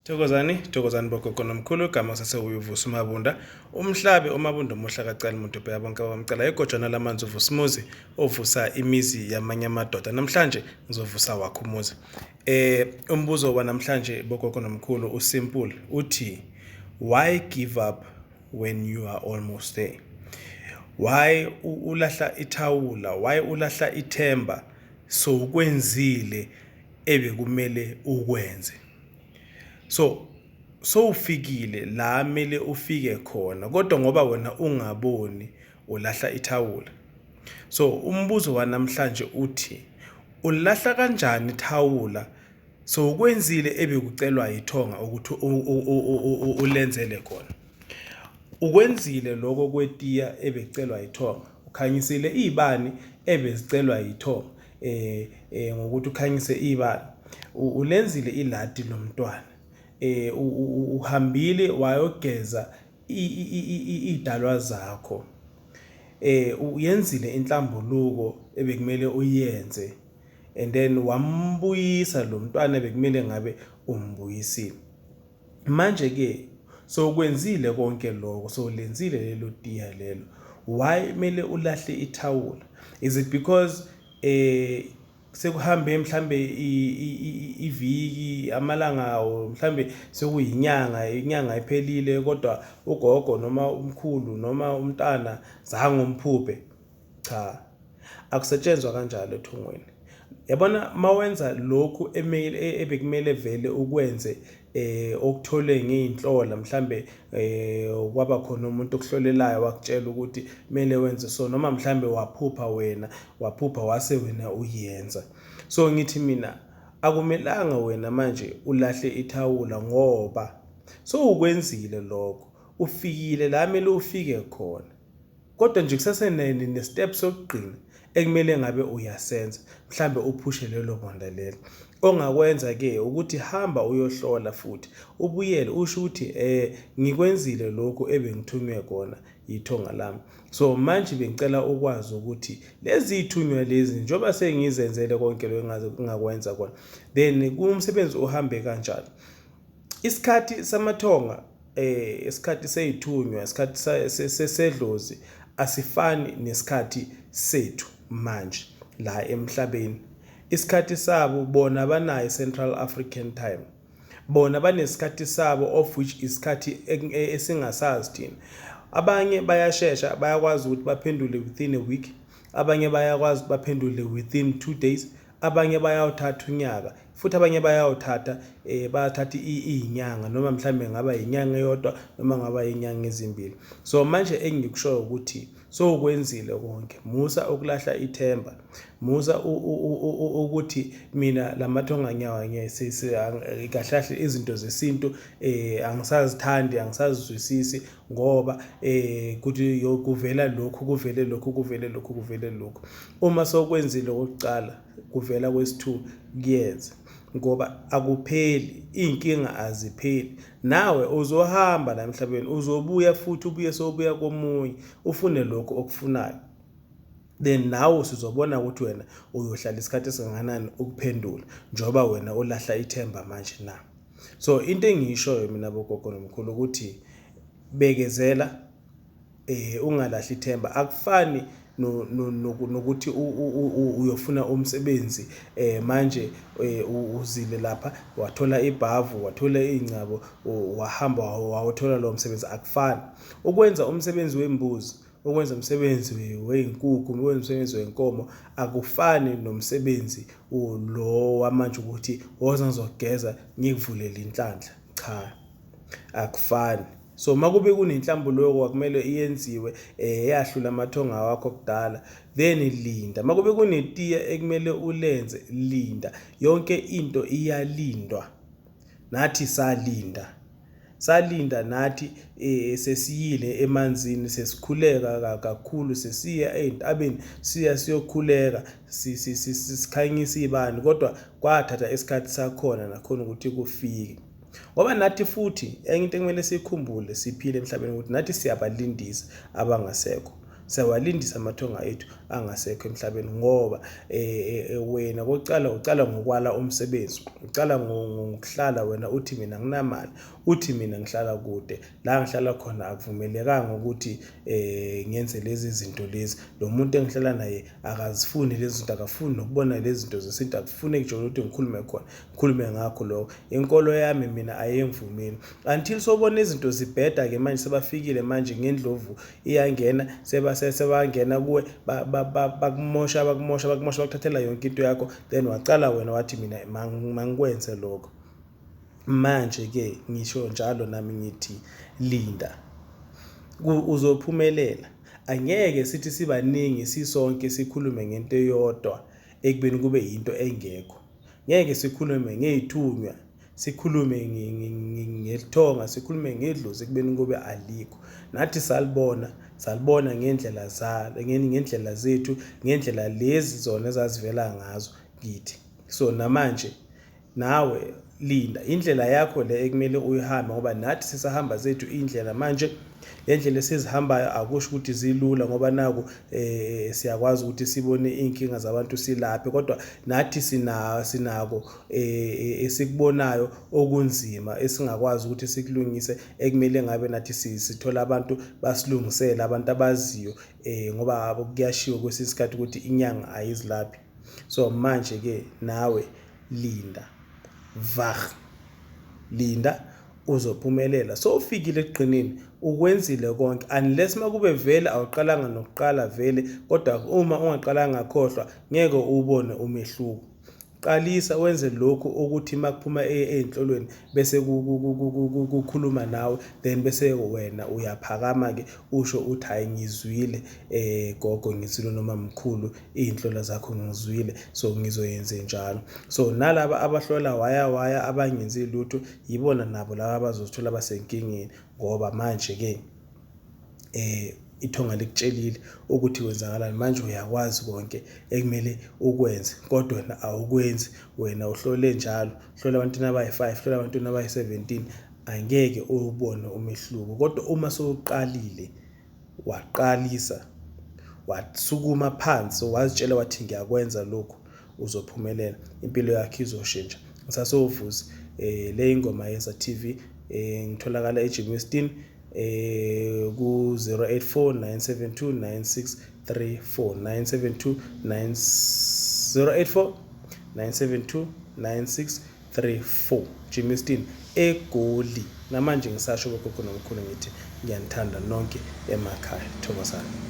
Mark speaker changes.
Speaker 1: Thokozani bogogo nomkhulu gama Vusi Mabunda. Umhlabe uMabunda umuhla kacala umuntu phela bonke abamcela igojana lamanzi uVusimuzi ovusa imizi yamanye amadoda. Namhlanje ngizovusa wakho umuzi. Umbuzo wanamhlanje bogogo nomkhulu usimple uthi, why give up when you are almost there? Why ulahla ithawula? Why ulahla ithemba so ukwenzile ebekumele ukwenze? So ufikile la mele ufike khona kodwa ngoba wena ungaboni ulahla ithawula. So umbuzo wanamhlanje uthi, ulahla kanjani ithawula so ukwenzile ebekucelwa yithonga ukuthi ulenzele khona? Ukwenzile lokho kwetiya ebecelwa yithonga, ukhanyisile ibani ebezicelwa yithonga ngokuthi ukhanyise ibani, ulenzile iladi lomntwana, uhambile wayogeza idalwa zakho, uyenzile inhlambuluko ebekumele uyenze, and then wambuyisa lo mntwana bekumele ngabe umbuyisile. Manje ke so kwenzile konke lokho, so lenzile lelo tiya lelo, why mele ulahle ithawula? Is it because sekuhambe mhlambe iviki amalanga mhlambe sekuyinyanga iphelile kodwa ugogo noma umkhulu noma umntana zange umphuphe? Cha, akusetshenzwa kanjalo ethongweni. Yabona mawenza lokhu ebekumele vele ukwenze okuthole ngeinhlola, mhlambe kwaba khona umuntu okuhlolelayo wakutshela ukuthi kumele wenze so, noma mhlambe waphupha wase wena uyenza. So ngithi mina akumelanga wena manje ulahle ithawula ngoba so ukwenzile lokho, ufikile la mele ufike khona, kodwa nje kusasenene nestep sokugcina ekumele ngabe uyasenza, mhlambe uphushe lelo bonda lelo. Ongakwenza ke ukuthi hamba uyohlola futhi ubuyele usho ukuthi ngikwenzile lokho ebengithunywe kona yithonga lami. So manje bengicela ukwazi ukuthi lezi ithunywa lezi njoba sengizenzele konke lokho engakwenza kona, then kumsebenzi uhambe kanjani. Isikhathi samathonga isikhathi seyithunywa, isikhathi sesedlozi asifani nesikhathi sethu manje la emhlabeni. Isikhathi sabo bona banayo Central African Time, bona banesikhathi sabo of which isikhathi esingasazi thina. Abanye bayashesha, bayakwazi ukuthi baphendule within a week, abanye bayakwazi baphendule within 2 days, abanye bayawuthatha unyaka, futhi abanye bayawuthatha bayathatha izinyanga, noma mhlambe ngaba inyanga eyodwa noma ngaba inyanga ezimbili. So manje engikushoyo ukuthi so ukwenzile konke, musa ukulahla ithemba, musa ukuthi mina lamathonga nyawa ngiyayikahlahle izinto zesintu angisazithandi, angisazizwisisi ngoba kuthi kuvela lokhu kuvele lokhu. Uma sokwenzile okokucala kuvela kwesi2 kuyenza, ngoba akupheli, inkinga azipheli. Nawe uzohamba la emhlabeni, uzobuya futhi ubuye sobuya komunye ufune lokho okufunayo, then nawe sizobona ukuthi wena uyohlala isikhathi esingakanani ukuphendula njoba wena ulahla ithemba manje na. So into engiyishoyo mina bogogo nomkhulu ukuthi bekezela, ungalahli ithemba. Akufani nokuthi uyofuna umsebenzi manje uzile lapha wathola ibhavu, wathola ingcabo, wahamba wawuthola lo msebenzi. Akufani. Ukwenza umsebenzi wembuzi, ukwenza umsebenzi weinkukhu, ukwenza umsebenzi wenkomo akufani nomsebenzi lo wamanje ukuthi woza ngizogeza ngikuvulele inhlanhla. Cha, akufani. So makube kunenhlambuluko akumele iyenziwe yahlula amathonga wakho kudala, then linda. Makube kunetiya ekumele ulenze, linda. Yonke into iyalindwa. Nathi salinda nathi sesiyile emanzini, sesikhuleka kakhulu, sesiya entabeni siyokhuleka, sikhanyisa ibani, kodwa kwathatha isikhathi sakhona nakhona ukuthi kufike. Ngoba nathi futhi enye into ekumele sikhumbule siphile emhlabeni ukuthi nathi siyabalindisa abangasekho. sewalindisa amathonga ethu angasekho emhlabeni ngoba wena kokucala ucala ngokwala umsebenzi, ucala ngokuhlala wena uthi mina nginamali, uthi mina ngihlala kude, la ngihlala khona akuvumelekanga ukuthi ngenze lezi zinto lezi. Lo muntu engihlala naye akazifuni lezi zinto, akafuni nokubona lezi zinto zesintu, akufuni ngisho ukuthi ngikhulume khona, ngikhulume ngakho lokho. Inkolo yami mina ayengivumeli until sobona izinto zibheda-ke manje, sebafikile manje ngendlovu iyangena, sebangena kuwe bakumosha bakuthathela yonke into yakho, then wacala wena wathi mina mangikwenze lokho. Manje-ke ngisho njalo nami ngithi linda, uzophumelela. Angeke sithi sibaningi sisonke sikhulume ngento eyodwa ekubeni kube yinto engekho. Ngeke sikhulume ngey'thunywa, sikhulume ngelithonga, sikhulume ngedlozi ekubeni kube alikho. Nathi salibona ngendlela zethu, ngendlela lezi zona ezazivela ngazo kithi. So namanje nawe linda, indlela yakho le ekumele uyihambe ngoba nathi sisahamba zethu indlela manje. Le ndlela esizihambayo akusho ukuthi zilula ngoba naku siyakwazi ukuthi sibone iy'nkinga zabantu silaphe, kodwa nathi sinako esikubonayo okunzima esingakwazi ukuthi sikulungise, ekumele ngabe nathi sithola abantu basilungisele, abantu abaziyo ngoba kuyashiwo kwesinye isikhathi ukuthi inyanga ayizilaphi. So manje-ke nawe linda, linda uzophumelela. So ufikile ekugqineni ukwenzile konke, unless makube vele awuqalanga nokuqala vele, kodwa uma ungaqalanga ngakhohlwa ngeke ubone umehluko. Qalisa wenze lokhu ukuthi makuphuma ey'nhlolweni bese kukhuluma nawe, then bese wena uyaphakama-ke usho uthi hayi ngizwile gogo, ngizwile noma mkhulu, iy'nhlola zakho ngizwile, so ngizoyenze njalo. So nalaba abahlola waya abangenzi lutho, yibona nabo laba abazozithola basenkingeni ngoba manje-ke ithonga likutshelile ukuthi kwenzakalani. Manje uyakwazi konke ekumele ukwenze, kodwa wena awukwenzi. Wena uhlole njalo, hlola abantwana abayi-5, hlola abantwana abayi-17, angeke uwubone umehluko. Kodwa uma sowuqalile, waqalisa, wasukuma phansi, wazitshela wathi ngiyakwenza lokhu, uzophumelela, impilo yakho izoshintsha. Ngisasowuvusi, le ingoma yeza TV, ngitholakala eGemiston ku-084 972 9634 084 972 9634 Gemiston eGoli. Namanje ngisasho kogogo nomkhulu ngithi ngiyanithanda nonke emakhaya. Thokozani.